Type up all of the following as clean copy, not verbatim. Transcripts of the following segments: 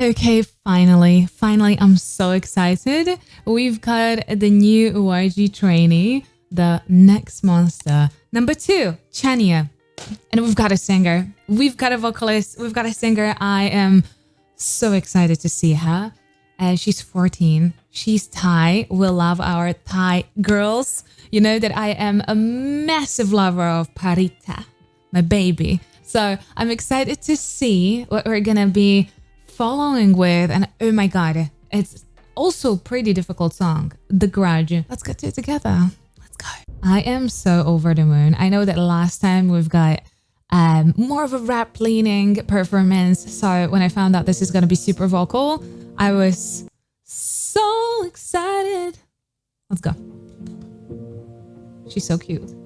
Okay, finally, I'm so excited. We've got the new YG trainee, the next monster. Number 2, Chanya. And we've got a singer. We've got a vocalist. We've got a singer. I am so excited to see her. She's 14. She's Thai. We love our Thai girls. You know that I am a massive lover of Parita, my baby. So I'm excited to see what we're gonna be following with. And oh my god, it's also a pretty difficult song, The Grudge. Let's get to it together. Let's go. I am so over the moon. I know that last time we've got more of a rap leaning performance. So when I found out this is gonna be super vocal, I was so excited. Let's go. She's so cute.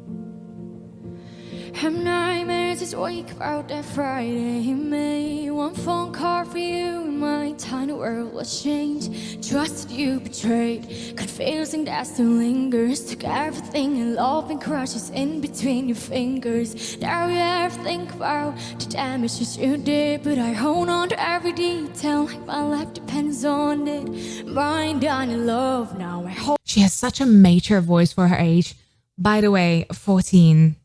I'm nightmares this week about that Friday in May. One phone call for you and my tiny world was changed. Trusted you, betrayed. Confusing that still lingers. Took everything and love and crushes in between your fingers. Now you ever think about the damages you did, but I hold on to every detail like my life depends on it. Mind on your love now I hold. She has such a mature voice for her age. By the way, 14.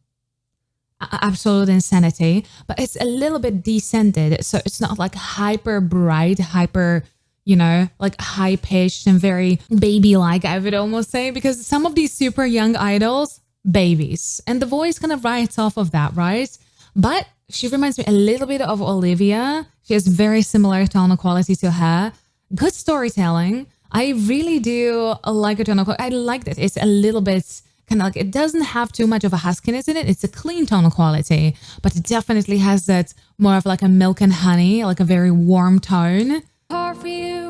Absolute insanity, but it's a little bit descended, so it's not like hyper bright, hyper, you know, like high pitched and very baby like, I would almost say, because some of these super young idols, babies, and the voice kind of writes off of that, right? But she reminds me a little bit of Olivia. She has very similar tone quality to her. Good storytelling. I really do like her tone quality. I like that it's a little bit kind of like, it doesn't have too much of a huskiness in it. It's a clean tone quality, but it definitely has that more of like a milk and honey, like a very warm tone.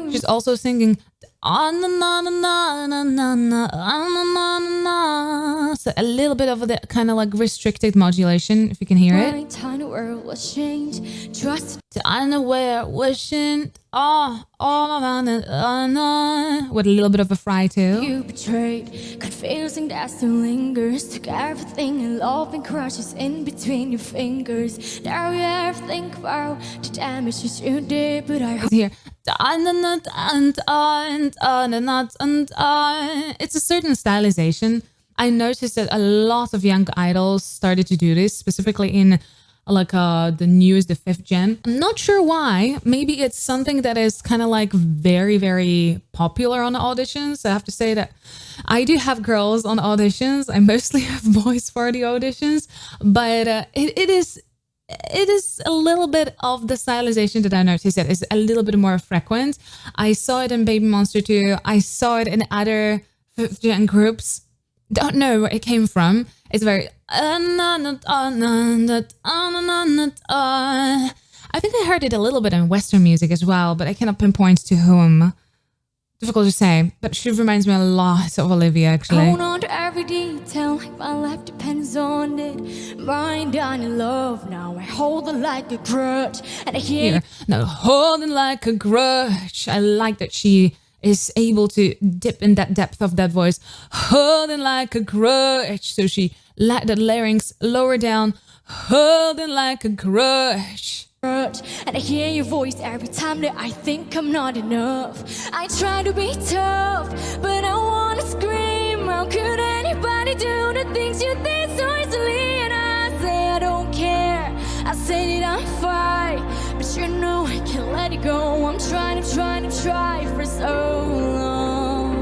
She's also singing so a little bit of the kind of like restricted modulation, if you can hear it. My tiny world was changed. Trust unaware, wishing, with a little bit of a fry too. you betrayed, confusing that still lingers. Took everything and love and crushes in between your fingers. Now you ever think about the damages you did, but I hope Here, it's a certain stylization. I noticed that a lot of young idols started to do this, specifically in like the newest, the 5th gen. I'm not sure why. Maybe it's something that is kind of like very, very popular on auditions. I have to say that I do have girls on auditions. I mostly have boys for the auditions, but it is a little bit of the stylization that I noticed that is a little bit more frequent. I saw it in Baby Monster 2. I saw it in other 5th gen groups. Don't know where it came from. It's very I think I heard it a little bit in Western music as well, but I cannot pinpoint to whom. Difficult to say, but she reminds me a lot of Olivia, actually. hold on to every detail like my life depends on it. Mind on your love now I hold it like a grudge, and I hear Here, now holding like a grudge. I like that she is able to dip in that depth of that voice, holding like a grudge. So she let the larynx lower down, holding like a grudge. and I hear your voice every time that I think I'm not enough. I try to be tough, but I wanna scream. How could anybody do the things you did so easily? And I say I don't care, I say that I'm fine, but you know I can't let it go. I'm trying for so long.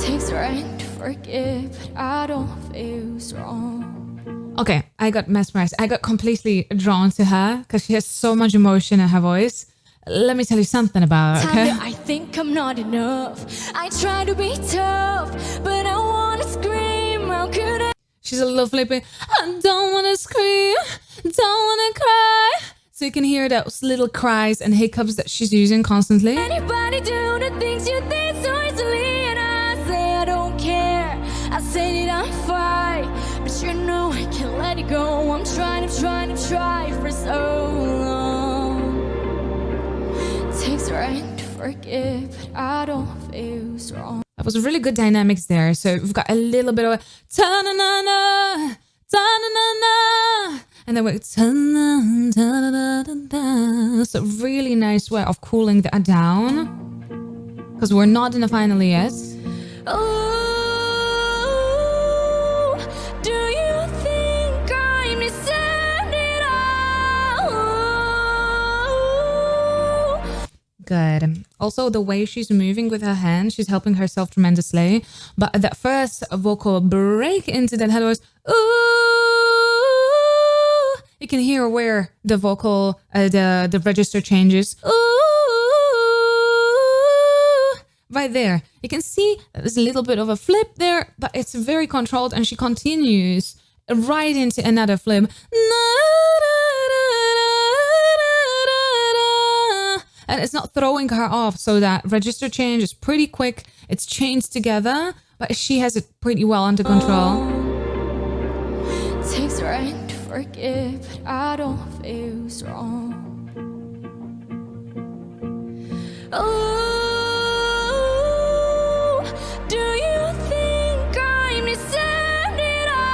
Takes strength to forgive, but I don't feel strong. Okay, I got mesmerized. I got completely drawn to her because she has so much emotion in her voice. Let me tell you something about her, okay? I think I'm not enough. I try to be tough, but I wanna scream. How could I? She's a little flippy. I don't want to scream, don't want to cry. So you can hear those little cries and hiccups that she's using constantly. Anybody do the things you did so easily? And I say I don't care. I say that I'm fine, but you know I can't let it go. I'm trying for so long. Takes strength to forgive, but I don't feel strong. That was really good dynamics there. So we've got a little bit of a ta-na-na-na, ta-na-na-na, and then we so really nice way of cooling that down, because we're not in the final yet. Oh, do you think I'm deserved it all? Good. Also, the way she's moving with her hand, she's helping herself tremendously. But that first vocal break into that head voice, ooh, you can hear where the vocal, the register changes. Ooh, right there. You can see there's a little bit of a flip there, but it's very controlled, and she continues right into another flip. And it's not throwing her off, so that register change is pretty quick. It's chained together, but she has it pretty well under control. Takes strength to forgive, but I don't feel strong. Oh, do you think I'm deserved it all?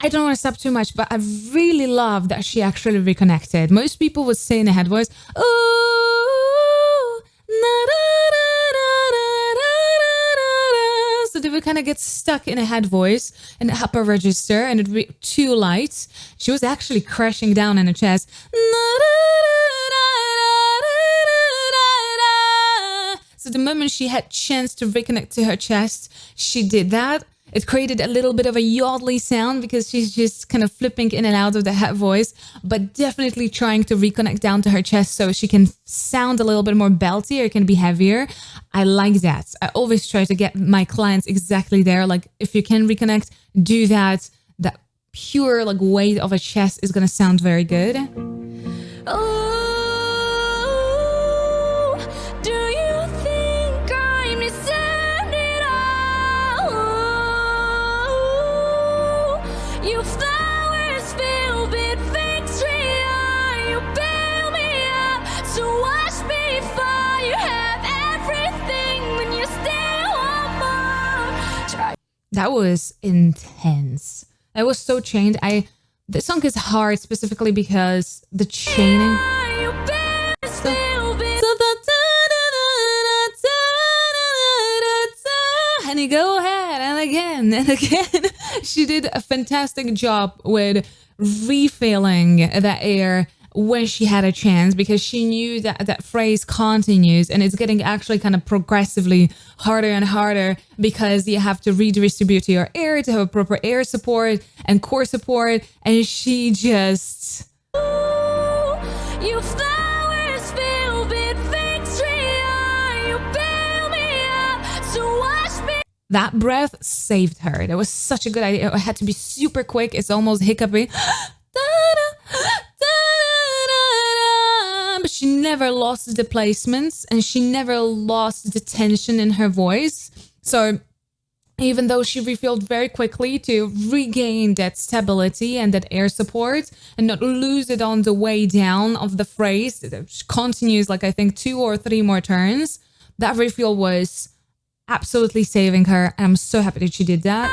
I don't want to stop too much, but I really love that she actually reconnected. Most people would say in a head voice, ooh, so they would kind of get stuck in a head voice in the upper register, and it'd be too light. She was actually crashing down in her chest. So the moment she had chance to reconnect to her chest, she did that. It created a little bit of a yodely sound because she's just kind of flipping in and out of the head voice, but definitely trying to reconnect down to her chest so she can sound a little bit more belty, or it can be heavier. I like that. I always try to get my clients exactly there. Like, if you can reconnect, do that. That pure like weight of a chest is going to sound very good. Oh, do you think I'm deserved it all? You flowers filled with victory, you bail me up to watch me fall. You have everything when you still want more. That was intense. That was so chained. The song is hard specifically because the chaining. And you go ahead and again and again. She did a fantastic job with refilling that air when she had a chance, because she knew that that phrase continues and it's getting actually kind of progressively harder and harder, because you have to redistribute your air to have a proper air support and core support. And she just... You flowers filled with victory, you bail me up to watch me. That breath saved her. That was such a good idea. It had to be super quick. It's almost hiccupy. But she never lost the placements, and she never lost the tension in her voice. So even though she refilled very quickly to regain that stability and that air support and not lose it on the way down of the phrase, she continues like I think 2 or 3 more turns. That refill was absolutely saving her, and I'm so happy that she did that.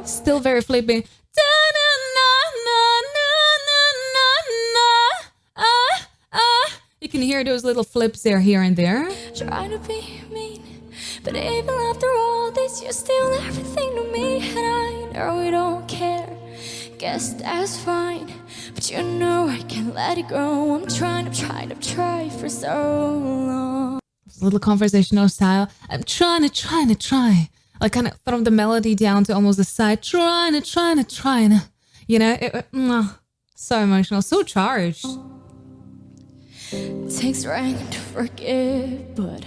Still very flippy. You can hear those little flips there, here and there. Trying to be mean, but even after all this, you're still everything to me, and I know you don't care. Guess that's fine, but you know I can't let it go. I'm trying for so long. It's a little conversational style. I'm trying. Like kind of from the melody down to almost the side. Trying. You know, so emotional, so charged. Takes strength to forgive, but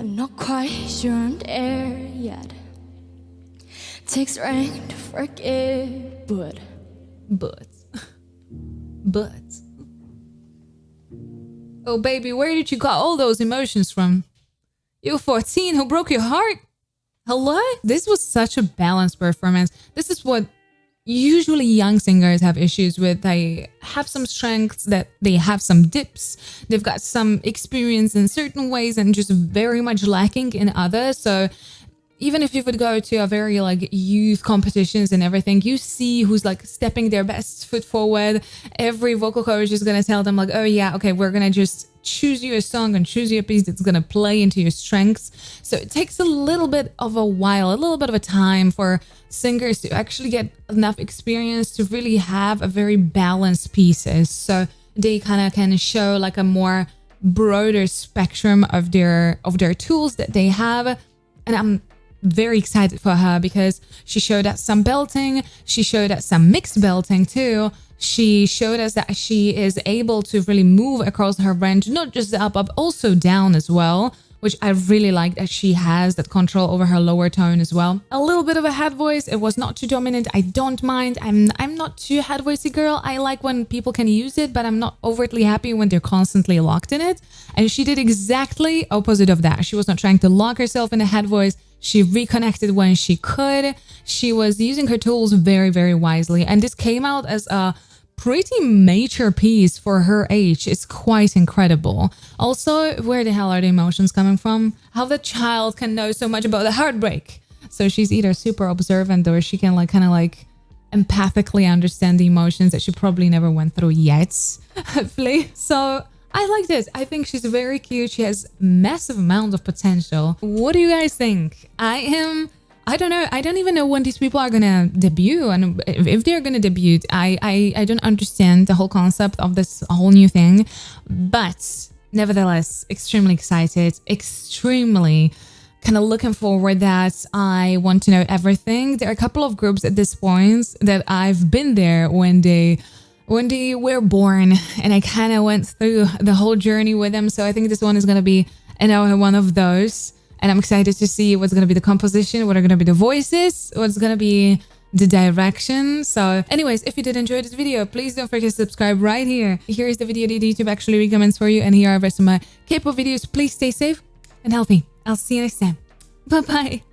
I'm not quite sure I'm there yet. Takes strength to forgive, but. Oh, baby, where did you got all those emotions from? You 14 who broke your heart? Hello? This was such a balanced performance. This is what usually young singers have issues with. They have some strengths, that they have some dips, they've got some experience in certain ways and just very much lacking in others. So even if you would go to a very like youth competitions and everything, you see who's like stepping their best foot forward. Every vocal coach is gonna tell them like, oh yeah, okay, we're gonna just choose you a song and choose you a piece that's gonna play into your strengths. So it takes a little bit of a while, a little bit of a time for singers to actually get enough experience to really have a very balanced pieces. So they kind of can show like a more broader spectrum of their tools that they have. And I'm very excited for her because she showed us some belting, she showed us some mixed belting too. She showed us that she is able to really move across her range, not just up, but also down as well, which I really like that she has that control over her lower tone as well. A little bit of a head voice. It was not too dominant. I don't mind. I'm not too head voicey girl. I like when people can use it, but I'm not overtly happy when they're constantly locked in it. And she did exactly opposite of that. She was not trying to lock herself in a head voice. She reconnected when she could. She was using her tools very, very wisely. And this came out as a pretty mature piece for her age. It's quite incredible. Also, where the hell are the emotions coming from? How the child can know so much about the heartbreak. So she's either super observant or she can like kind of like empathically understand the emotions that she probably never went through yet, hopefully. So I like this. I think she's very cute. She has massive amount of potential. What do you guys think? I don't know. I don't even know when these people are gonna debut, and if they're gonna debut. I don't understand the whole concept of this whole new thing, but nevertheless, extremely excited, extremely kind of looking forward that I want to know everything. There are a couple of groups at this point that I've been there when they were born, and I kind of went through the whole journey with them. So I think this one is gonna be another one of those. And I'm excited to see what's going to be the composition, what are going to be the voices, what's going to be the direction. So anyways, if you did enjoy this video, please don't forget to subscribe right here. Here is the video that YouTube actually recommends for you. And here are the rest of my K-pop videos. Please stay safe and healthy. I'll see you next time. Bye-bye.